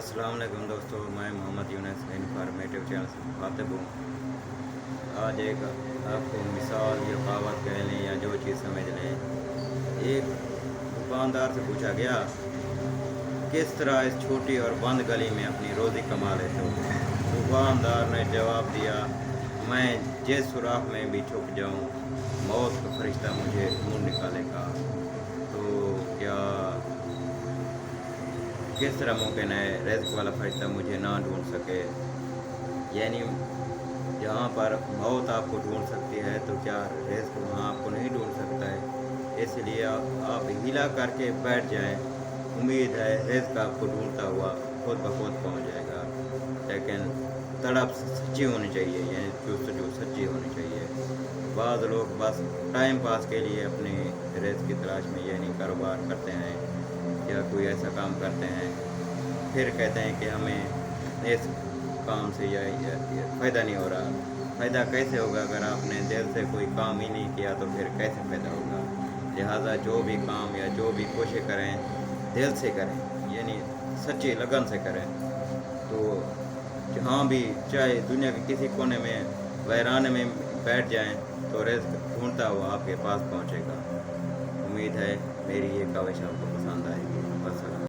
अस्सलाम वालेकुम दोस्तों, मैं मोहम्मद यूनुस इन्फॉर्मेटिव चैनल से मुखातिब हूँ। आज एक आपको मिसाल या कहावत कह लें या जो चीज़ समझ लें। एक दुकानदार से पूछा गया, किस तरह इस छोटी और बंद गली में अपनी रोज़ी कमा लेते हो? दुकानदार ने जवाब दिया, मैं जिस सुराख में भी छुप जाऊँ, मौत का फरिश्ता मुझे ढूंढ निकालेगा। तो क्या किस तरह मुमकिन है रिज़्क़ वाला फरिश्ता मुझे ना ढूंढ सके? यानी जहाँ पर मौत आपको ढूंढ सकती है तो क्या रिज़्क़ वहाँ आपको नहीं ढूंढ सकता है? इसलिए आप हीला करके बैठ जाएं। उम्मीद है रिज़्क़ आपको ढूंढता हुआ खुद ब खुद पहुँच जाएगा। लेकिन तड़प सच्ची होनी चाहिए, यानी जुस्तजू सच्ची होनी चाहिए। बाज़ लोग बस टाइम पास के लिए अपने रिज़्क़ की तलाश में यानी कारोबार करते हैं या कोई ऐसा काम करते हैं, फिर कहते हैं कि हमें इस काम से या फ़ायदा नहीं हो रहा। फ़ायदा कैसे होगा अगर आपने दिल से कोई काम ही नहीं किया, तो फिर कैसे फ़ायदा होगा? लिहाजा जो भी काम या जो भी कोशिश करें, दिल से करें, यानी सच्ची लगन से करें। तो जहाँ भी, चाहे दुनिया के किसी कोने में वीराने में बैठ जाएं, तो रिज़्क़ ढूंढता हुआ आपके पास पहुँचेगा। उम्मीद है मेरी ये काविश आपको पसंद आएगी। वस्सलाम।